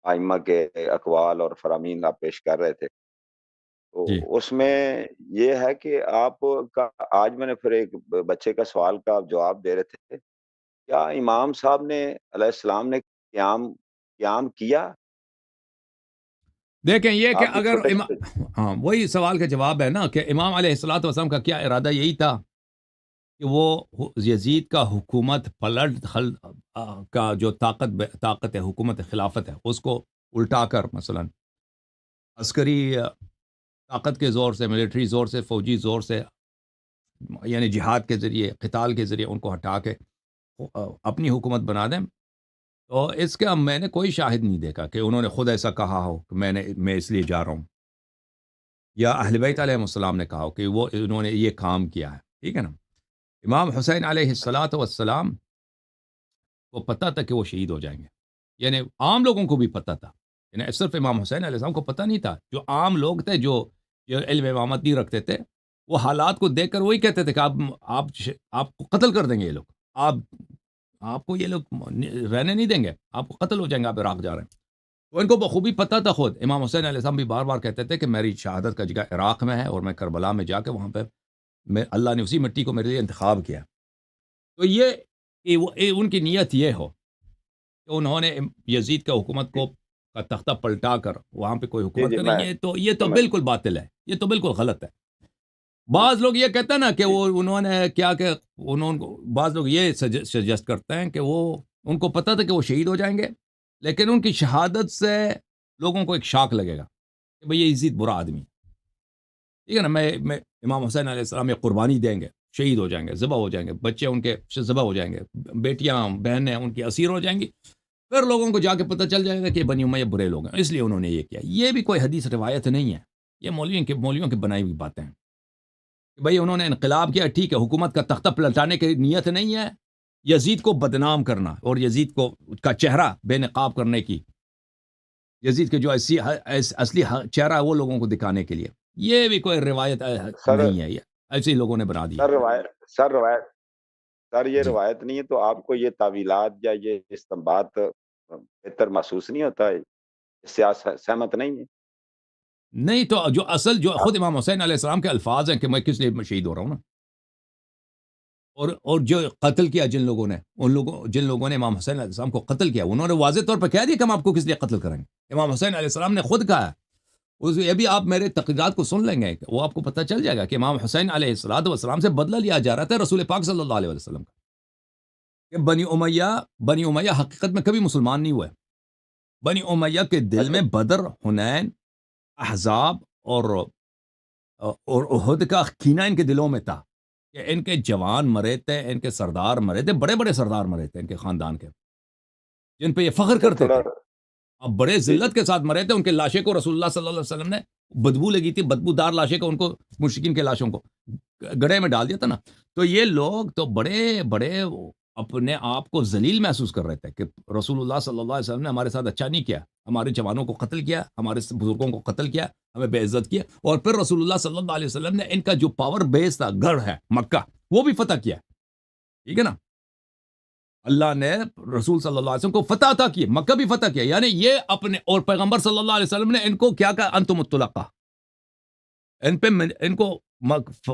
ائمہ کے اقوال اور فرامین آپ پیش کر رہے تھے، تو جی اس میں یہ ہے کہ آپ کا آج میں نے پھر ایک بچے کا سوال کا آپ جواب دے رہے تھے، کیا امام صاحب نے علیہ السلام نے قیام قیام کیا؟ دیکھیں یہ کہ آپ جو اگر چھوٹے چھوٹے ہاں وہی سوال کا جواب ہے نا کہ امام علیہ الصلوۃ والسلام کا کیا ارادہ یہی تھا کہ وہ یزید کا حکومت پلٹ کا جو طاقت ہے، حکومت خلافت ہے، اس کو الٹا کر مثلا عسکری طاقت کے زور سے، ملٹری زور سے، فوجی زور سے، یعنی جہاد کے ذریعے، قتال کے ذریعے ان کو ہٹا کے اپنی حکومت بنا دیں، تو اس کا میں نے کوئی شاہد نہیں دیکھا کہ انہوں نے خود ایسا کہا ہو کہ میں اس لیے جا رہا ہوں، یا اہل بیت علیہ السلام نے کہا ہو کہ وہ انہوں نے یہ کام کیا ہے، ٹھیک ہے نا؟ امام حسین علیہ الصلاۃ والسلام کو پتہ تھا کہ وہ شہید ہو جائیں گے، یعنی عام لوگوں کو بھی پتہ تھا، یعنی صرف امام حسین علیہ السلام کو پتہ نہیں تھا، جو عام لوگ تھے جو علم امامت نہیں رکھتے تھے، وہ حالات کو دیکھ کر وہی کہتے تھے کہ آپ کو قتل کر دیں گے یہ لوگ، آپ آپ کو یہ لوگ رہنے نہیں دیں گے، آپ کو قتل ہو جائیں گے، آپ عراق جا رہے ہیں۔ تو ان کو بخوبی پتہ تھا، خود امام حسین علیہ السلام بھی بار بار کہتے تھے کہ میری شہادت کا جگہ عراق میں ہے، اور میں کربلا میں جا کے وہاں پہ اللہ نے اسی مٹی کو میرے لیے انتخاب کیا۔ تو یہ کہ ان کی نیت یہ ہو کہ انہوں نے یزید کا حکومت کو کا تختہ پلٹا کر وہاں پہ کوئی جی حکومت جی کرے، میں یہ تو سمجھ بالکل باطل ہے، یہ تو بالکل غلط ہے۔ جی بعض لوگ یہ کہتے ہیں نا کہ جی انہوں نے کیا کہ بعض لوگ یہ سجیسٹ کرتے ہیں کہ وہ ان کو پتہ تھا کہ وہ شہید ہو جائیں گے، لیکن ان کی شہادت سے لوگوں کو ایک شاک لگے گا کہ بھئی یہ یزید برا آدمی ہے، ٹھیک ہے نا؟ میں امام حسین علیہ السلام ایک قربانی دیں گے، شہید ہو جائیں گے، ذبح ہو جائیں گے، بچے ان کے ذبح ہو جائیں گے، بیٹیاں بہنیں ان کی اسیر ہو جائیں گی، پھر لوگوں کو جا کے پتہ چل جائے گا کہ بنی امیہ برے لوگ ہیں، اس لیے انہوں نے یہ کیا۔ یہ بھی کوئی حدیث روایت نہیں ہے، یہ مولویوں کی بنائی ہوئی باتیں ہیں کہ بھئی انہوں نے انقلاب کیا، ٹھیک ہے، حکومت کا تختہ پلٹانے کی نیت نہیں ہے، یزید کو بدنام کرنا اور یزید کو کا چہرہ بے نقاب کرنے کی، یزید کے جو اصلی چہرہ ہے وہ لوگوں کو دکھانے کے لیے، یہ بھی کوئی روایت سر نہیں ہے، یہ ایسے ہی لوگوں نے بنا دیا۔ سر روایت سر روایت سر یہ جی روایت نہیں ہے تو آپ کو یہ تعویلات یا یہ استنباط بہتر محسوس نہیں ہوتا ہے؟ اس سے آپ سہمت نہیں ہے؟ نہیں، تو جو اصل جو آپ خود امام حسین علیہ السلام کے الفاظ ہیں کہ میں کس لیے شہید ہو رہا ہوں نا، اور جو قتل کیا جن لوگوں نے امام حسین علیہ السلام کو قتل کیا، انہوں نے واضح طور پہ کہہ دیا کہ ہم آپ کو کس لیے قتل کریں گے۔ امام حسین علیہ السلام نے خود کہا ہے، یہ بھی آپ میرے تقریرات کو سن لیں گے، وہ آپ کو پتہ چل جائے گا کہ امام حسین علیہ السلام سے بدلہ لیا جا رہا تھا رسول پاک صلی اللہ علیہ وسلم کا، کہ بنی امیہ حقیقت میں کبھی مسلمان نہیں ہوئے، بنی امیہ کے دل اچھا میں بدر، حنین، احزاب اور احد کا کینہ ان کے دلوں میں تھا، کہ ان کے جوان مرے تھے، ان کے سردار مرے تھے، بڑے بڑے سردار مرے تھے ان کے خاندان کے، جن پہ یہ فخر اچھا کرتے تھوڑا تھے، اب بڑے جی جی ذلت کے ساتھ مرے تھے، ان کے لاشیں کو رسول اللہ صلی اللہ علیہ وسلم نے بدبو لگی تھی، بدبودار لاشیں کو، ان کو مشرکین کے لاشوں کو گڑھے میں ڈال دیا تھا نا، تو یہ لوگ تو بڑے بڑے اپنے آپ کو ذلیل محسوس کر رہے تھے کہ رسول اللہ صلی اللہ علیہ وسلم نے ہمارے ساتھ اچھا نہیں کیا، ہمارے جوانوں کو قتل کیا، ہمارے بزرگوں کو قتل کیا، ہمیں بے عزت کیا، اور پھر رسول اللہ صلی اللہ علیہ وسلم نے ان کا جو پاور بیس تھا، گڑھ ہے مکہ، وہ بھی فتح کیا، ٹھیک ہے نا؟ اللہ نے رسول صلی اللہ علیہ وسلم کو فتح عطا کی، مکہ بھی فتح کیا، یعنی یہ اپنے، اور پیغمبر صلی اللہ علیہ وسلم نے ان کو کیا کہا، انتم الطلقاء، ان کو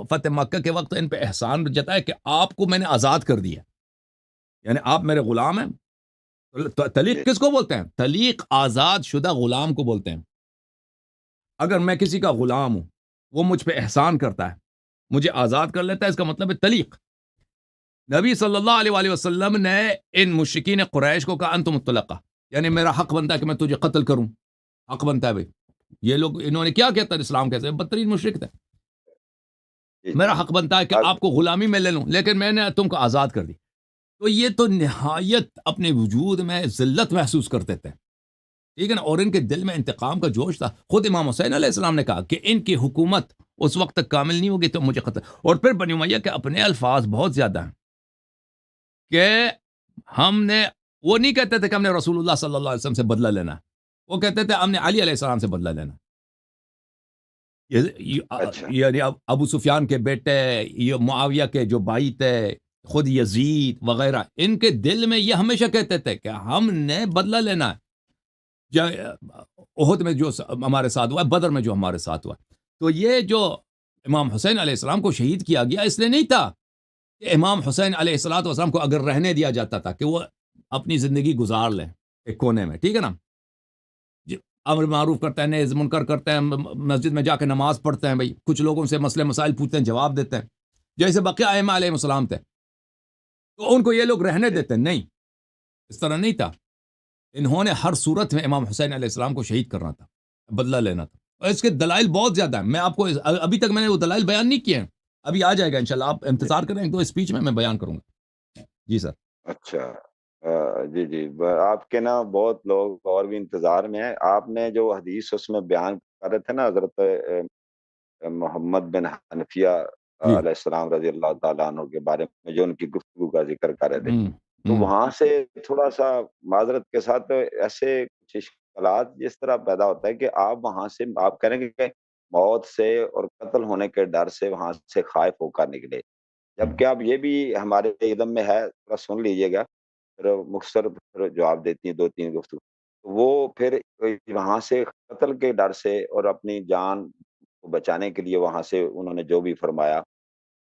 فتح مکہ کے وقت ان پہ احسان جتایا کہ آپ کو میں نے آزاد کر دیا، یعنی آپ میرے غلام ہیں۔ جی تلیق کس کو بولتے ہیں؟ تلیق آزاد شدہ غلام کو بولتے ہیں۔ اگر میں کسی کا غلام ہوں، وہ مجھ پہ احسان کرتا ہے، مجھے آزاد کر لیتا ہے، اس کا مطلب ہے تلیق۔ نبی صلی اللہ علیہ وآلہ وسلم نے ان مشرکین قریش کو کہا انتم الطلقاء، یعنی میرا حق بنتا ہے کہ میں تجھے قتل کروں، حق بنتا ہے بھائی۔ یہ لوگ انہوں نے کیا کہتا ہے، اسلام کیسے بدترین مشرک تھے، جی میرا جی حق بنتا ہے کہ اب آپ کو غلامی میں لے لوں، لیکن میں نے تم کو آزاد کر دی۔ تو یہ تو نہایت اپنے وجود میں ذلت محسوس کرتے تھے، ٹھیک ہے نا، اور ان کے دل میں انتقام کا جوش تھا۔ خود امام حسین علیہ السلام نے کہا کہ ان کی حکومت اس وقت تک کامل نہیں ہوگی تو مجھے قتل، اور پھر بنی امیہ کے اپنے الفاظ بہت زیادہ ہیں کہ ہم نے، وہ نہیں کہتے تھے کہ ہم نے رسول اللہ صلی اللہ علیہ وسلم سے بدلہ لینا، وہ کہتے تھے ہم نے علی علیہ السلام سے بدلہ لینا، اچھا یعنی ابو سفیان کے بیٹے، یہ معاویہ کے جو بھائی تھے، خود یزید وغیرہ، ان کے دل میں یہ ہمیشہ کہتے تھے کہ ہم نے بدلہ لینا ہے۔ احد میں جو ہمارے ساتھ ہوا ہے، بدر میں جو ہمارے ساتھ ہوا ہے. تو یہ جو امام حسین علیہ السلام کو شہید کیا گیا اس لیے نہیں تھا کہ امام حسین علیہ السلام کو اگر رہنے دیا جاتا تھا کہ وہ اپنی زندگی گزار لیں ایک کونے میں، ٹھیک ہے نا، امر معروف کرتے ہیں، نہی منکر کرتے ہیں، مسجد میں جا کے نماز پڑھتے ہیں، بھائی کچھ لوگوں سے مسئلے مسائل پوچھتے ہیں، جواب دیتے ہیں، جیسے بقیہ ائمہ علیہ السلام تھے، تو ان کو یہ لوگ رہنے دیتے ہیں. نہیں، اس طرح نہیں تھا. انہوں نے ہر صورت میں امام حسین علیہ السلام کو شہید کرنا تھا، بدلہ لینا تھا، اور اس کے دلائل بہت زیادہ ہیں. میں آپ کو ابھی تک میں نے وہ دلائل بیان نہیں کیے ہیں، ابھی آ جائے گا انشاءاللہ، آپ انتظار کریں، ایک دو اسپیچ میں بیان کروں گا. جی سر. اچھا. جی جی، آپ کے نا بہت لوگ اور بھی انتظار میں ہیں. آپ نے جو حدیث اس میں بیان کر رہے تھے نا، حضرت محمد بن حنفیہ جی. علیہ السلام رضی اللہ تعالیٰ عنہ کے بارے میں جو ان کی گفتگو کا ذکر کر رہے تھے، ہوں. تو ہوں. وہاں سے تھوڑا سا معذرت کے ساتھ ایسے کچھ اشکالات جس طرح پیدا ہوتا ہے کہ آپ وہاں سے آپ کہہ رہے ہیں کہ موت سے اور قتل ہونے کے ڈر سے وہاں سے خائف ہو کر نکلے، ہوں. جبکہ اب یہ بھی ہمارے علم میں ہے، تھوڑا سن لیجئے گا، پھر مختصر پھر جواب دیتی ہیں دو تین گفتگو. وہ پھر وہاں سے قتل کے ڈر سے اور اپنی جان کو بچانے کے لیے وہاں سے انہوں نے جو بھی فرمایا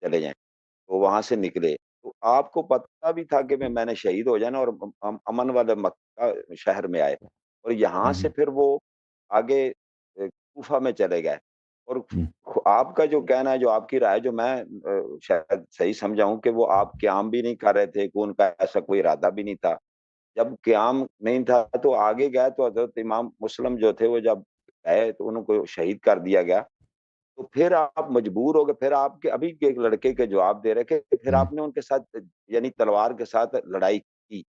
چلے جائیں، تو وہاں سے نکلے. تو آپ کو پتہ بھی تھا کہ میں نے شہید ہو جانا، اور امن والے مکہ شہر میں آئے، اور یہاں سے ہوں. پھر وہ آگے کوفہ میں چلے گئے. اور ہوں. آپ کا جو کہنا ہے، جو آپ کی رائے، جو میں شاید صحیح سمجھا ہوں کہ وہ آپ قیام بھی نہیں کر رہے تھے، کہ ان کا ایسا کوئی ارادہ بھی نہیں تھا. جب قیام نہیں تھا تو آگے گئے، تو حضرت امام مسلم جو تھے وہ جب گئے تو انہوں کو شہید کر دیا گیا. تو پھر آپ مجبور ہو گئے، پھر آپ کے ابھی کے ایک لڑکے کے جواب دے رہے کہ پھر ہوں. آپ نے ان کے ساتھ یعنی تلوار کے ساتھ لڑائی کی.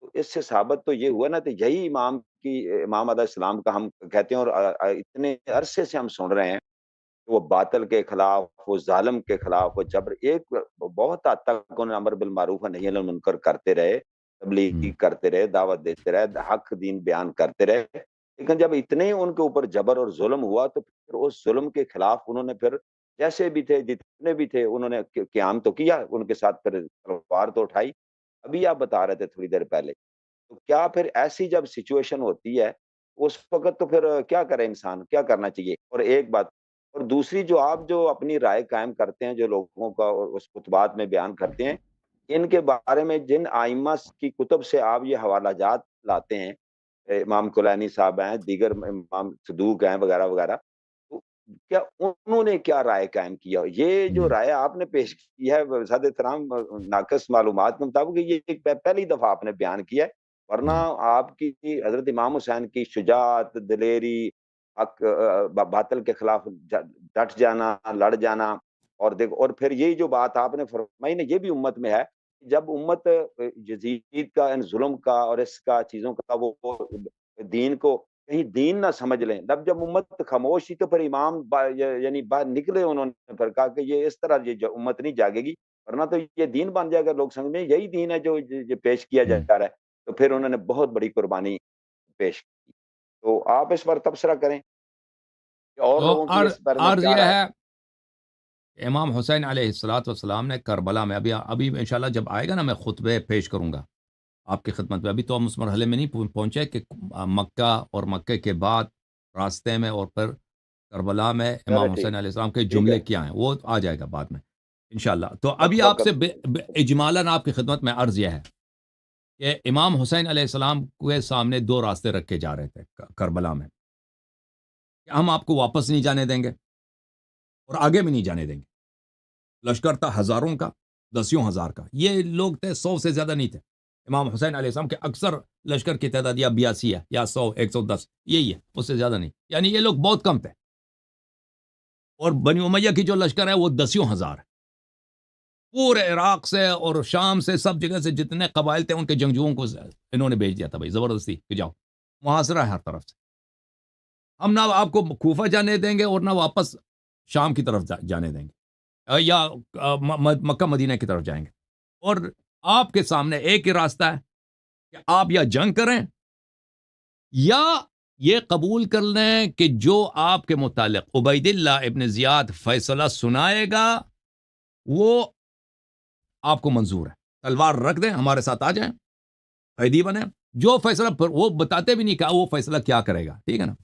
تو اس سے ثابت تو یہ ہوا نا کہ یہی امام علیہ السلام کا ہم کہتے ہیں، اور اتنے عرصے سے ہم سن رہے ہیں کہ وہ باطل کے خلاف، وہ ظالم کے خلاف، وہ جبر، ایک بہت حد تک انہوں نے امر بالمعروف و نہی عن المنکر کرتے رہے، تبلیغ کرتے رہے، دعوت دیتے رہے، حق دین بیان کرتے رہے. لیکن جب اتنے ان کے اوپر جبر اور ظلم ہوا تو پھر اس ظلم کے خلاف انہوں نے پھر جیسے بھی تھے، جتنے بھی تھے، انہوں نے قیام تو کیا، ان کے ساتھ پھر تلوار تو اٹھائی. ابھی آپ بتا رہے تھے تھوڑی دیر پہلے. تو کیا پھر ایسی جب سچویشن ہوتی ہے اس وقت تو پھر کیا کرے انسان، کیا کرنا چاہیے؟ اور ایک بات اور دوسری، جو آپ جو اپنی رائے قائم کرتے ہیں، جو لوگوں کا اس خطبات میں بیان کرتے ہیں، ان کے بارے میں جن آئمہ کی کتب سے آپ یہ حوالہ جات لاتے ہیں، امام کلینی صاحب ہیں، دیگر امام صدوق ہیں، وغیرہ وغیرہ، تو کیا انہوں نے کیا رائے قائم کیا؟ یہ جو ہوں. رائے آپ نے پیش کی ہے سعادت احترام، ناقص معلومات کے مطابق یہ ایک پہلی دفعہ آپ نے بیان کیا ہے، ورنہ ہوں. آپ کی حضرت امام حسین کی شجاعت، دلیری، حق باطل کے خلاف ڈٹ جانا، لڑ جانا، اور دیکھو، اور پھر یہی جو بات آپ نے فرمائی نا، یہ بھی امت میں ہے. جب امت یزید کا، ان ظلم کا اور اس کا چیزوں کا وہ دین کو کہیں دین نہ سمجھ لیں، جب امت خاموش تھی تو پھر امام یعنی باہر نکلے، انہوں نے پھر کہا کہ یہ اس طرح یہ امت نہیں جاگے گی، ورنہ تو یہ دین بن جائے گا، لوگ سمجھ میں یہی دین ہے جو یہ پیش کیا جا ہوں. رہا ہے. تو پھر انہوں نے بہت بڑی قربانی پیش کی. تو آپ اس پر تبصرہ کریں کہ اور تو لوگوں کی اس بارے میں عرض کیا یہ رائے؟ ہے، امام حسین علیہ السلام نے کربلا میں، ابھی انشاءاللہ جب آئے گا نا میں خطبے پیش کروں گا آپ کی خدمت میں. ابھی تو ہم اس مرحلے میں نہیں پہنچے کہ مکہ اور مکہ کے بعد راستے میں اور پھر کربلا میں چلے امام ٹھیک حسین علیہ السلام کے ٹھیک ہے. جملے کیا ہیں وہ آ جائے گا بعد میں انشاءاللہ. تو ابھی آپ وقت سے اجمالاً آپ کی خدمت میں عرض یہ ہے کہ امام حسین علیہ السلام کے سامنے دو راستے رکھے جا رہے تھے کربلا میں، کہ ہم آپ کو واپس نہیں جانے دیں گے اور آگے بھی نہیں جانے دیں گے. لشکر تھا ہزاروں کا، دسیوں ہزار کا، یہ لوگ تھے 100 سے زیادہ نہیں تھے. امام حسین علیہ السلام کے اکثر لشکر کی تعداد یا 82 ہے یا 100 110، یہی ہے، اس سے زیادہ نہیں، یعنی یہ لوگ بہت کم تھے. اور بنی امیہ کی جو لشکر ہے وہ دسیوں ہزار ہے. پورے عراق سے اور شام سے، سب جگہ سے جتنے قبائل تھے ان کے جنگجوؤں کو انہوں نے بھیج دیا تھا، بھائی زبردستی کہ جاؤ، محاصرہ ہے ہر طرف سے. ہم نہ آپ کو کوفہ جانے دیں گے اور نہ واپس شام کی طرف جانے دیں گے، یا مکہ مدینہ کی طرف جائیں گے. اور آپ کے سامنے ایک ہی راستہ ہے کہ آپ یا جنگ کریں یا یہ قبول کر لیں کہ جو آپ کے متعلق عبید اللہ ابن زیاد فیصلہ سنائے گا وہ آپ کو منظور ہے. تلوار رکھ دیں، ہمارے ساتھ آ جائیں، قیدی بنیں، جو فیصلہ وہ بتاتے بھی نہیں کہ وہ فیصلہ کیا کرے گا، ٹھیک ہے نا،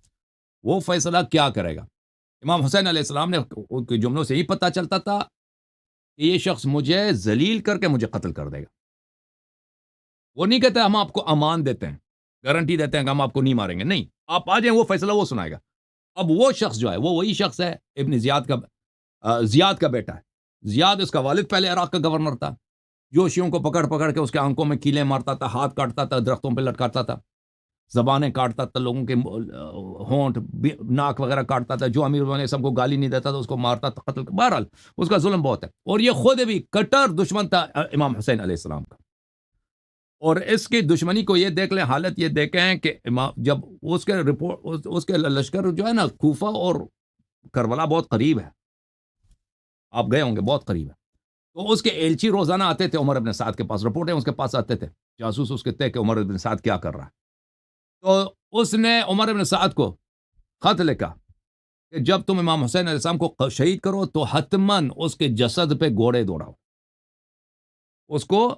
وہ فیصلہ کیا کرے گا۔ امام حسین علیہ السلام نے ان کے جملوں سے ہی پتہ چلتا تھا کہ یہ شخص مجھے ذلیل کر کے مجھے قتل کر دے گا۔ وہ نہیں کہتے ہم آپ کو امان دیتے ہیں، گارنٹی دیتے ہیں کہ ہم آپ کو نہیں ماریں گے، نہیں، آپ آ جائیں، وہ فیصلہ وہ سنائے گا۔ اب وہ شخص جو ہے وہ وہی شخص ہے ابن زیاد کا بیٹا ہے۔ زیاد اس کا والد پہلے عراق کا گورنر تھا، جو شیعوں کو پکڑ پکڑ کے اس کے آنکھوں میں کیلیں مارتا تھا، ہاتھ کاٹتا تھا، درختوں پہ لٹکاتا تھا، زبانیں کاٹتا تھا، لوگوں کے ہونٹ ناک وغیرہ کاٹتا تھا، جو امیر نے سب کو گالی نہیں دیتا تھا اس کو مارتا تھا، قتل۔ بہرحال اس کا ظلم بہت ہے، اور یہ خود بھی کٹر دشمن تھا امام حسین علیہ السلام کا۔ اور اس کی دشمنی کو یہ دیکھ لیں، حالت یہ دیکھیں کہ جب اس کے لشکر جو ہے نا، کوفہ اور کربلا بہت قریب ہے، آپ گئے ہوں گے، بہت قریب ہے، تو اس کے ایلچی روزانہ آتے تھے عمر ابن سعد کے پاس، رپورٹیں اس کے پاس آتے تھے، جاسوس اس کے تھے کہ عمر ابن سعد کیا کر رہا ہے۔ تو اس نے عمر ابن سعد کو خط لکھا کہ جب تم امام حسین علیہ السلام کو شہید کرو تو حتماً اس کے جسد پہ گھوڑے دوڑاؤ، اس کو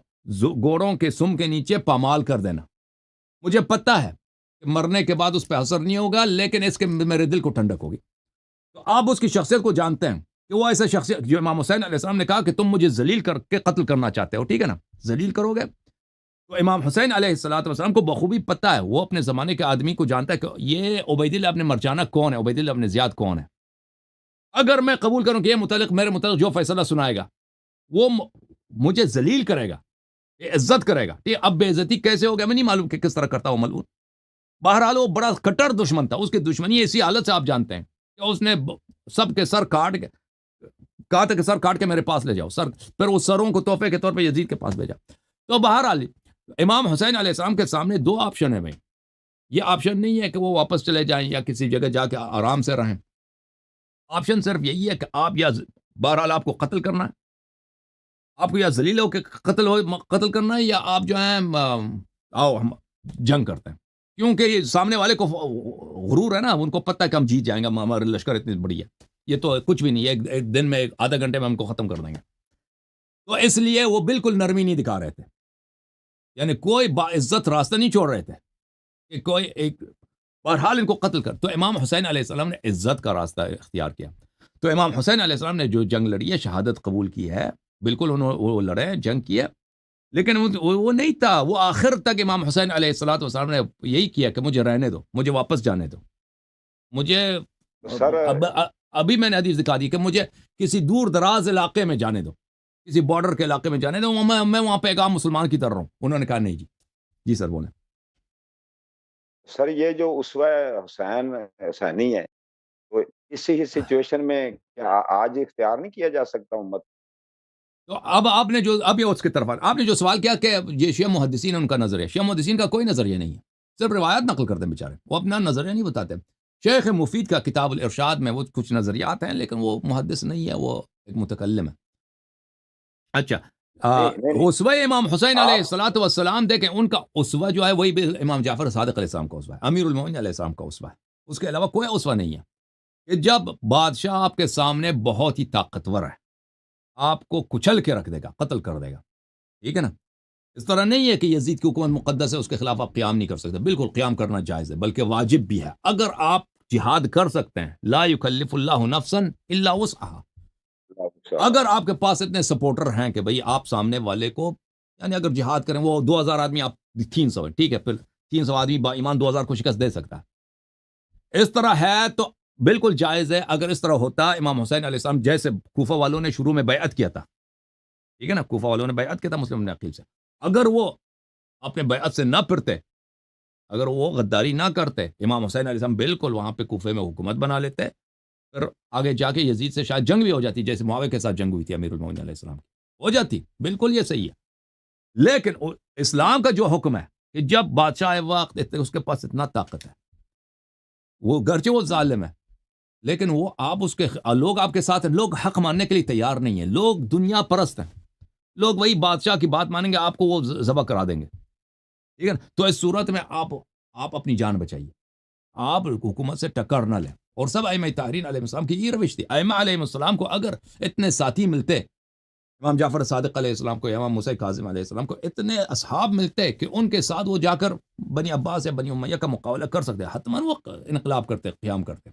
گھوڑوں کے سم کے نیچے پامال کر دینا۔ مجھے پتہ ہے کہ مرنے کے بعد اس پہ اثر نہیں ہوگا، لیکن اس کے میرے دل کو ٹھنڈک ہوگی۔ تو آپ اس کی شخصیت کو جانتے ہیں کہ وہ ایسا شخصیت جو امام حسین علیہ السلام نے کہا کہ تم مجھے ذلیل کر کے قتل کرنا چاہتے ہو، ٹھیک ہے نا، ذلیل کرو گے۔ تو امام حسین علیہ السلام کو بخوبی پتہ ہے، وہ اپنے زمانے کے آدمی کو جانتا ہے کہ یہ عبید اللہ ابن مرجانہ کون ہے، عبید اللہ ابن زیاد کون ہے۔ اگر میں قبول کروں کہ یہ میرے متعلق جو فیصلہ سنائے گا وہ مجھے ذلیل کرے گا، یہ عزت کرے گا، یہ اب بے عزتی کیسے ہو گیا میں نہیں معلوم کہ کس طرح کرتا ہوں ملعون۔ بہرحال وہ بڑا کٹر دشمن تھا، اس کی دشمنی ایسی حالت سے آپ جانتے ہیں کہ اس نے سب کے سر کہا تھا کہ سر کاٹ کے میرے پاس لے جاؤ، پھر وہ سروں کو تحفے کے طور پہ یزید کے پاس بھیجا۔ تو بہرحال امام حسین علیہ السلام کے سامنے دو آپشن ہیں بھائی، یہ آپشن نہیں ہے کہ وہ واپس چلے جائیں یا کسی جگہ جا کے آرام سے رہیں، آپشن صرف یہی ہے کہ آپ یا بہرحال آپ کو قتل کرنا ہے، آپ کو یا ذلیل ہو کے قتل کرنا ہے، یا آپ جو ہیں آؤ ہم جنگ کرتے ہیں، کیونکہ یہ سامنے والے کو غرور ہے نا، ان کو پتہ ہے کہ ہم جیت جائیں گے، ہمارے لشکر اتنی بڑی ہے، یہ تو کچھ بھی نہیں ہے، ایک دن میں آدھا گھنٹے میں ہم کو ختم کر دیں گے۔ تو اس لیے وہ بالکل نرمی نہیں دکھا رہے تھے، یعنی کوئی باعزت راستہ نہیں چھوڑ رہے تھے کہ کوئی ایک بہرحال ان کو قتل کر۔ تو امام حسین علیہ السلام نے عزت کا راستہ اختیار کیا۔ تو امام حسین علیہ السلام نے جو جنگ لڑی ہے، شہادت قبول کی ہے، بالکل وہ لڑے ہیں، جنگ کی ہے، لیکن وہ نہیں تھا، وہ آخر تک امام حسین علیہ السلام نے یہی کیا کہ مجھے رہنے دو، مجھے واپس جانے دو، مجھے سر ابھی میں نے حدیث دکھا دی کہ مجھے کسی دور دراز علاقے میں جانے دو، کسی بارڈر کے علاقے میں جانے دو، میں وہاں پہ ایک عام مسلمان کی طرح رہوں۔ انہوں نے کہا نہیں جی۔ جی سر بولیں۔ سر یہ جو اسوہ حسین حسینی ہے، تو اسی سچویشن میں کیا آج اختیار نہیں کیا جا سکتا امت؟ تو اب آپ نے جو اب یہ اس کی طرف آپ نے جو سوال کیا کہ یہ شیعہ محدثین ان کا نظریہ، شیعہ محدثین کا کوئی نظریہ نہیں ہے، صرف روایات نقل کرتے ہیں بیچارے، وہ اپنا نظریہ نہیں بتاتے۔ شیخ مفید کا کتاب الارشاد میں وہ کچھ نظریات ہیں، لیکن وہ محدث نہیں ہے، وہ ایک متکلم ہے۔ اچھا، نہیں، اسوہ امام حسین علیہ آپ الصلوۃ والسلام دیکھیں، ان کا اسوہ جو ہے وہی امام جعفر صادق علیہ السلام کا اسوہ ہے، امیر المومنین علیہ السلام کا اسوہ ہے، اس کے علاوہ کوئی اسوہ نہیں ہے۔ کہ جب بادشاہ آپ کے سامنے بہت ہی طاقتور ہے، آپ کو کچل کے رکھ دے گا، قتل کر دے گا، ٹھیک ہے نا، اس طرح نہیں ہے کہ یزید کی حکومت مقدس ہے، اس کے خلاف آپ قیام نہیں کر سکتے، بالکل قیام کرنا جائز ہے، بلکہ واجب بھی ہے۔ اگر آپ جہاد کر سکتے ہیں، لا یکلف اللہ نفسا الا وسعها، اگر آپ کے پاس اتنے سپورٹر ہیں کہ بھئی آپ سامنے والے کو، یعنی اگر جہاد کریں، وہ 2000 آدمی، آپ 300 ہے، ٹھیک ہے، پھر 300 آدمی با ایمان 2000 کو شکست دے سکتا ہے، اس طرح ہے تو بالکل جائز ہے۔ اگر اس طرح ہوتا، امام حسین علیہ السلام جیسے کوفہ والوں نے شروع میں بیعت کیا تھا، ٹھیک ہے نا، کوفہ والوں نے بیعت کیا تھا مسلم بن عقیل سے، اگر وہ اپنے بیعت سے نہ پھرتے، اگر وہ غداری نہ کرتے، امام حسین علیہ السلام بالکل وہاں پہ کوفے میں حکومت بنا لیتے، پھر آگے جا کے یزید سے شاید جنگ بھی ہو جاتی، جیسے معاویہ کے ساتھ جنگ ہوئی تھی امیر المومنین علیہ السلام کی، ہو جاتی، بالکل یہ صحیح ہے۔ لیکن اسلام کا جو حکم ہے کہ جب بادشاہ وقت اس کے پاس اتنا طاقت ہے، وہ گرچہ وہ ظالم ہے، لیکن وہ آپ اس کے لوگ آپ کے ساتھ ہیں، لوگ حق ماننے کے لیے تیار نہیں ہیں، لوگ دنیا پرست ہیں، لوگ وہی بادشاہ کی بات مانیں گے، آپ کو وہ ذبح کرا دیں گے، ٹھیک ہے نا۔ تو اس صورت میں آپ اپنی جان بچائیے، آپ حکومت سے ٹکر نہ لیں۔ اور سب ائمہ طاہرین علیہ السلام کی یہ روش تھی، ائمہ علیہ السلام کو اگر اتنے ساتھی ملتے، امام جعفر صادق علیہ السلام کو، امام موسیٰ کاظم علیہ السلام کو اتنے اصحاب ملتے کہ ان کے ساتھ وہ جا کر بنی عباس یا بنی امیہ کا مقابلہ کر سکتے، حتماً وہ انقلاب کرتے، قیام کرتے،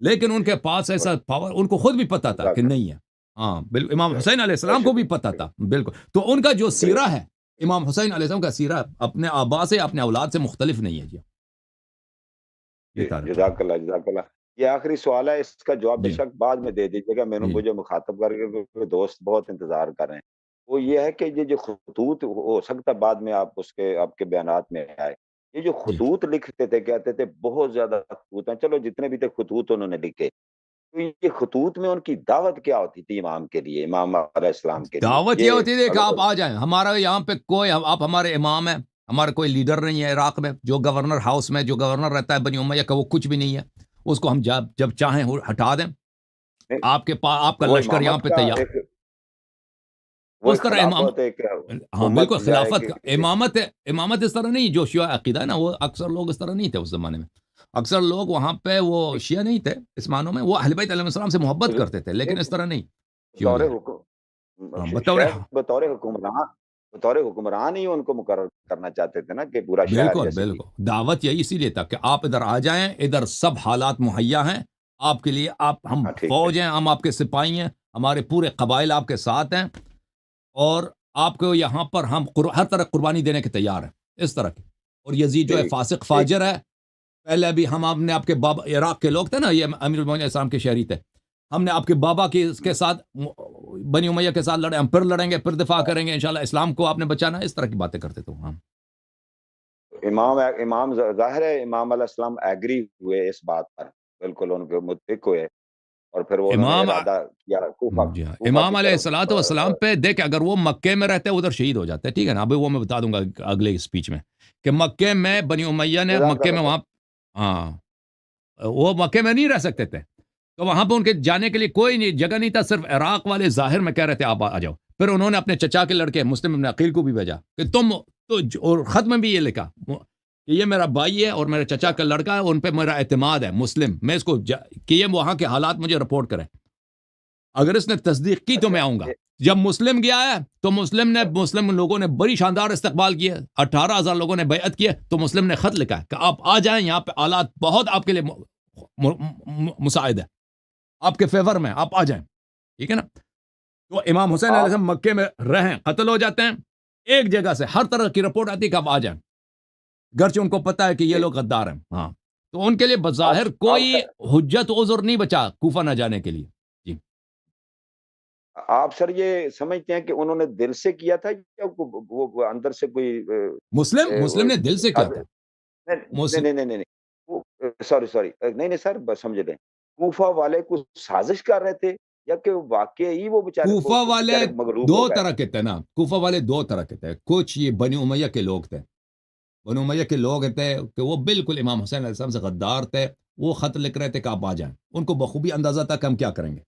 لیکن ان کے پاس ایسا پاور ان کو خود بھی پتا تھا کہ نہیں ہے. ہاں بالکل، امام حسین علیہ السلام کو بھی پتا تھا بالکل. تو ان کا جو سیرہ ہے، امام حسین علیہ السلام کا سیرہ اپنے آبا سے، اپنے اولاد سے مختلف نہیں ہے. جی یہ تاریخ. جزاک اللہ، جزاک اللہ. یہ آخری سوال ہے، اس کا جواب بے جی شک بعد میں دے دیجیے گا، جی مجھے مخاطب کر کے کوئی دوست بہت انتظار کر رہے ہیں. وہ یہ ہے کہ یہ جو خطوط، ہو سکتا ہے بعد میں آپ کے بیانات میں آئے، یہ جو جی خطوط لکھتے تھے، کہتے تھے بہت زیادہ خطوط ہیں، چلو جتنے بھی تھے خطوط انہوں نے لکھے، تو یہ خطوط میں ان کی دعوت کیا ہوتی تھی امام کے لیے، امام علیہ السلام کے لیے؟ دعوت یہ یہ ہوتی تھی کہ آپ اگر آ جائیں ہمارا یہاں پہ کوئی، آپ ہمارے امام ہیں، ہمارا کوئی لیڈر نہیں ہے عراق میں. جو گورنر ہاؤس میں جو گورنر رہتا ہے بنی امیہ کا، وہ کچھ بھی نہیں ہے. اس کو ہم جب چاہیں ہٹا دیں. آپ کے پاس آپ کا وہ لشکر یہاں امامت پہ کا تیار. ایک، وہ اس ایک طرح امام، خلافت، ایک ہاں بالکل حکومت جائے خلافت کہ کا امامت ہے. امامت اس طرح نہیں جو شیعہ عقیدہ ہے نا، وہ اکثر لوگ اس طرح نہیں تھے اس زمانے میں. اکثر لوگ وہاں پہ وہ شیعہ نہیں تھے اس معنوں میں، وہ اہل بیت علیہ السلام سے محبت کرتے تھے، لیکن اس طرح نہیں. شیعوں بطور جیسے. ہاں بطور. شاید بطور حکمران ہی ان کو مقرر کرنا چاہتے تھے نا، کہ پورا شہر بالکل جیسے بھی. بالکل، دعوت یہی اسی لیے تھا کہ آپ ادھر آ جائیں، ادھر سب حالات مہیا ہیں آپ کے لیے. ہم ہاں ٹھیک ہے. فوج ہیں، ہم آپ کے سپاہی ہیں، ہمارے پورے قبائل آپ کے ساتھ ہیں، اور آپ کو یہاں پر ہم ہر طرح قربانی دینے کے تیار ہیں. اس طرح کی. اور یزید جو ہے ٹھیک فاسق ٹھیک. فاجر ہے. پہلے بھی ہم نے آپ کے بابا، عراق کے لوگ تھے نا، یہ امیر المومنین اسلام کے شہری تھے، ہم نے آپ کے بابا کے ساتھ بنی امیہ کے ساتھ لڑے، ہم پھر لڑیں گے، پھر دفاع کریں گے انشاءاللہ، اسلام کو آپ نے بچانا. اس طرح کی باتیں کرتے تھے ہم. امام ظاہر ہے امام علیہ السلام ایگری ہوئے اس بات پر، بالکل ان کے متفق ہوئے، اور پھر وہ انہوں نے امام، ارادہ کیا جی ہاں، کوفہ امام کی علیہ طرف. الصلوۃ والسلام پہ دیکھ، اگر وہ مکے میں رہتے ادھر شہید ہو جاتے، ٹھیک ہے نا. ابھی وہ میں بتا دوں گا اگلے اسپیچ میں کہ مکے میں بنی امیہ نے جزاک مکے اللہ میں خیر. وہاں، ہاں وہ مکے میں نہیں رہ سکتے تھے، تو وہاں پہ ان کے جانے کے لیے کوئی نہیں جگہ نہیں تھا. صرف عراق والے ظاہر میں کہہ رہے تھے آپ آ جاؤ. پھر انہوں نے اپنے چچا کے لڑکے مسلم ابن عقیل کو بھی بھیجا کہ تم تو، اور خط میں بھی یہ لکھا کہ یہ میرا بھائی ہے اور میرے چچا کا لڑکا ہے، ان پہ میرا اعتماد ہے مسلم، میں اس کو کہ یہ وہاں کے حالات مجھے رپورٹ کریں، اگر اس نے تصدیق کی تو اچھا میں آؤں گا. جب مسلم گیا ہے تو مسلم لوگوں نے بڑی شاندار استقبال کیا، 18,000 لوگوں نے بیعت کیا. تو مسلم نے خط لکھا ہے کہ آپ آ جائیں، یہاں پہ حالات بہت آپ کے لیے مساعد ہے، آپ کے فیور میں، آپ آ جائیں. ٹھیک ہے نا. تو امام حسین علیہ آپ السلام مکے میں رہیں، قتل ہو جاتے ہیں. ایک جگہ سے ہر طرح کی رپورٹ آتی ہے کہ آپ آ جائیں، گرچہ ان کو پتا ہے کہ یہ لوگ غدار ہیں. ہاں تو ان کے لیے آپ بظاہر آپ کوئی حجت عذر نہیں بچا کوفہ نہ جانے کے لیے. جی آپ سر یہ سمجھتے ہیں کہ انہوں نے دل سے کیا تھا، یا وہ اندر سے کوئی مسلم نے دل سے کیا تھا. نہیں نہیں نہیں نہیں نہیں، سوری سوری، نہیں نہیں سر، بس سمجھ لیں، کوفہ والے کچھ سازش کر رہے تھے، یا کہ واقعی وہ کوفہ والے بیچارے مغلوب دو ہو گئے؟ طرح کے تھے نا، کوفہ والے دو طرح کے تھے. کچھ یہ بنی امیہ کے لوگ تھے، بنی امیہ کے لوگ تھے کہ وہ بالکل امام حسین علیہ السلام سے غدار تھے. وہ خط لکھ رہے تھے کہ آپ آ جائیں. ان کو بخوبی اندازہ تھا کہ ہم کیا کریں گے،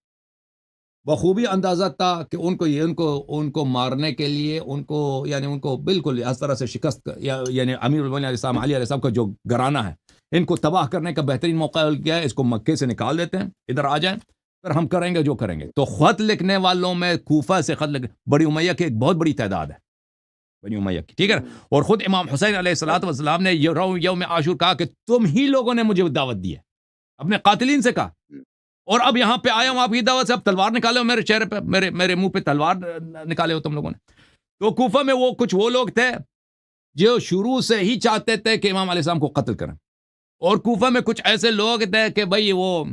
بخوبی اندازہ تھا کہ ان کو مارنے کے لیے، ان کو بالکل اس طرح سے شکست، یعنی امیر المومنین علیہ السلام، علی علیہ السلام کا جو گھرانہ ہے، ان کو تباہ کرنے کا بہترین موقع کیا ہے، اس کو مکے سے نکال دیتے ہیں، ادھر آ جائیں، پھر ہم کریں گے جو کریں گے. تو خط لکھنے والوں میں کوفہ سے خط لکھ بڑی امیہ کی ایک بہت بڑی تعداد ہے، بنی امیہ کی، ٹھیک ہے نا. اور خود امام حسین علیہ الصلوۃ والسلام نے یوم عاشور کہا کہ تم ہی لوگوں نے مجھے دعوت دی ہے، اپنے قاتلین سے کہا، اور اب یہاں پہ آیا ہوں آپ کی دعوت سے، اب تلوار نکالے ہو میرے چہرے پہ، میرے منہ پہ تلوار نکالے ہو تم لوگوں نے. تو کوفہ میں وہ لوگ تھے جو شروع سے ہی چاہتے تھے کہ امام علیہ السلام کو قتل کریں، اور کوفہ میں کچھ ایسے لوگ تھے کہ بھئی وہ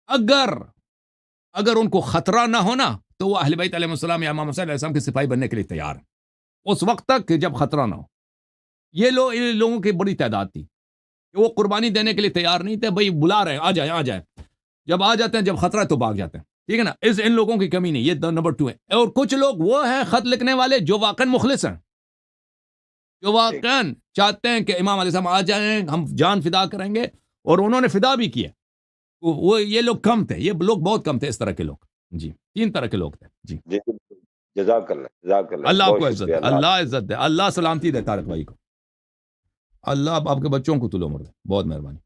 اگر ان کو خطرہ نہ ہونا تو وہ اہل بیت علیہ السلام یا امام حسین علیہ السلام کے سپاہی بننے کے لیے تیار ہیں اس وقت تک کہ جب خطرہ نہ ہو. یہ لوگوں کی بڑی تعداد تھی کہ وہ قربانی دینے کے لیے تیار نہیں تھے. بھئی بلا رہے ہیں، آ جائیں، جب آ جاتے ہیں، جب خطرہ ہے تو بھاگ جاتے ہیں. ٹھیک ہے نا. ان لوگوں کی کمی نہیں، یہ نمبر 2 ہے. اور کچھ لوگ وہ ہیں خط لکھنے والے جو واقعا مخلص ہیں، جو واقعا چاہتے ہیں کہ امام علیہ السلام آ جائیں، ہم جان فدا کریں گے، اور انہوں نے فدا بھی کیا. یہ لوگ کم تھے، یہ لوگ بہت کم تھے اس طرح کے لوگ. جی 3 طرح کے لوگ تھے. جی جی جزاک اللہ، جزاک اللہ، اللہ آپ بہت کو عزت شکریہ. دے، اللہ اللہ عزت دے، اللہ سلامتی دے طارق بھائی کو، اللہ آپ کے بچوں کو طول عمر دے. بہت مہربانی.